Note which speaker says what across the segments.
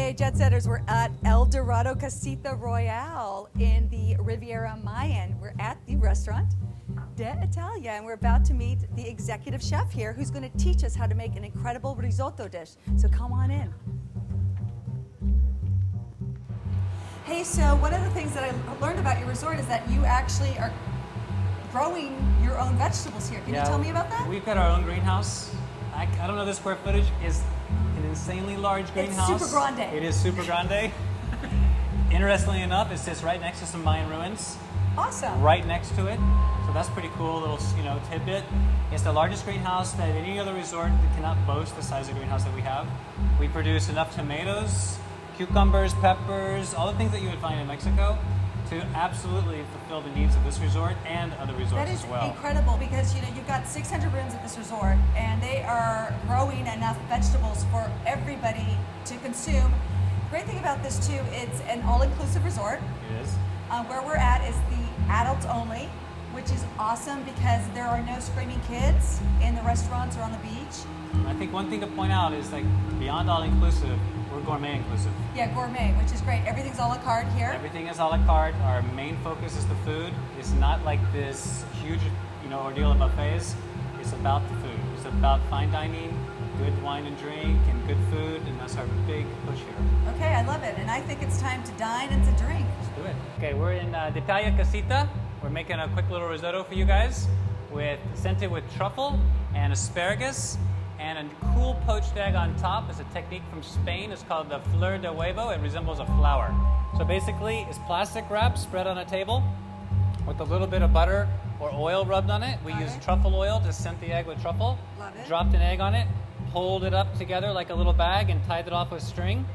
Speaker 1: Okay, Jet Setters, we're at El Dorado Casitas Royale in the Riviera Mayan. We're at the restaurant d'Italia, and we're about to meet the executive chef here who's going to teach us how to make an incredible risotto dish. So come on in. Hey, so one of the things that I learned about your resort is that you actually are growing your own vegetables here. Can you tell me about that?
Speaker 2: We've got our own greenhouse. I don't know the square footage. Is an insanely large greenhouse.
Speaker 1: It's super grande.
Speaker 2: It is super grande. Interestingly enough, it sits right next to some Mayan ruins.
Speaker 1: Awesome.
Speaker 2: Right next to it. So that's pretty cool little, tidbit. It's the largest greenhouse that any other resort cannot boast the size of greenhouse that we have. We produce enough tomatoes, cucumbers, peppers, all the things that you would find in Mexico to absolutely fulfill the needs of this resort and other resorts as well.
Speaker 1: That is incredible because you've got 600 rooms at this resort and they are growing enough vegetables for everybody to consume. Great thing about this too, it's an all-inclusive resort.
Speaker 2: It is.
Speaker 1: Where we're at is the adults only, which is awesome because there are no screaming kids in the restaurants or on the beach.
Speaker 2: I think one thing to point out is like beyond all-inclusive, we're gourmet inclusive.
Speaker 1: Yeah, gourmet, which is great. Everything's a la carte here.
Speaker 2: Everything is a la carte. Our main focus is the food. It's not like this huge, ordeal of buffets. It's about the food. It's about fine dining, good wine and drink, and good food, and that's our big push here.
Speaker 1: Okay, I love it, and I think it's time to dine and to drink.
Speaker 2: Let's do it. Okay, we're in Playa Casita. We're making a quick little risotto for you guys, scented with truffle and asparagus. And a cool poached egg on top. It's a technique from Spain. It's called the fleur de huevo. It resembles a flower. So basically, it's plastic wrap spread on a table with a little bit of butter or oil rubbed on it. We use truffle oil to scent the egg with truffle.
Speaker 1: Love it.
Speaker 2: Dropped an egg on it, pulled it up together like a little bag, and tied it off with string.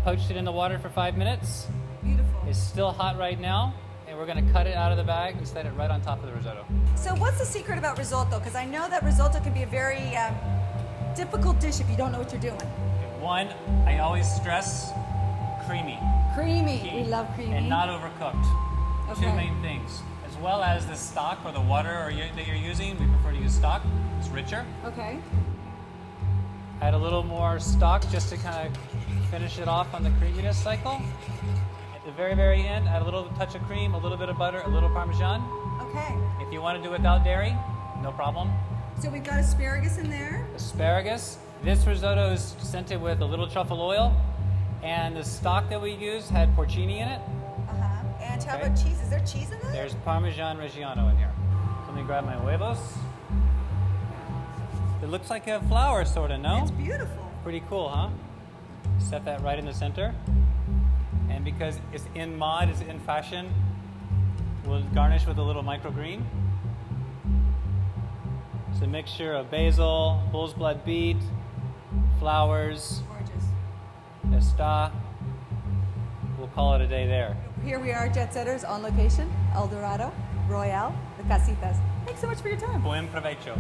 Speaker 2: Poached it in the water for 5 minutes.
Speaker 1: Beautiful.
Speaker 2: It's still hot right now. And we're going to cut it out of the bag and set it right on top of the risotto.
Speaker 1: So what's the secret about risotto? Because I know that risotto can be a very difficult dish if you don't know what you're doing.
Speaker 2: One, I always stress creamy.
Speaker 1: Creamy.
Speaker 2: Key.
Speaker 1: We love creamy.
Speaker 2: And not overcooked.
Speaker 1: Okay.
Speaker 2: Two main things. As well as the stock or the water that you're using, we prefer to use stock. It's richer.
Speaker 1: Okay.
Speaker 2: Add a little more stock just to kind of finish it off on the creaminess cycle. At the very, very end, add a little touch of cream, a little bit of butter, a little Parmesan.
Speaker 1: Okay.
Speaker 2: If you want to do it without dairy, no problem.
Speaker 1: So we've got asparagus in there.
Speaker 2: Asparagus. This risotto is scented with a little truffle oil, and the stock that we use had porcini in it.
Speaker 1: And how about cheese? Is there cheese in there?
Speaker 2: There's Parmesan Reggiano in here. So let me grab my huevos. It looks like a flower, sort of, no?
Speaker 1: It's beautiful.
Speaker 2: Pretty cool, huh? Set that right in the center. And because it's in mod, it's in fashion, we'll garnish with a little microgreen. It's a mixture of basil, bull's blood beet, flowers.
Speaker 1: Gorgeous.
Speaker 2: Está. We'll call it a day there.
Speaker 1: Here we are, Jet Setters, on location, El Dorado Royale, the Casitas. Thanks so much for your time.
Speaker 2: Buen provecho.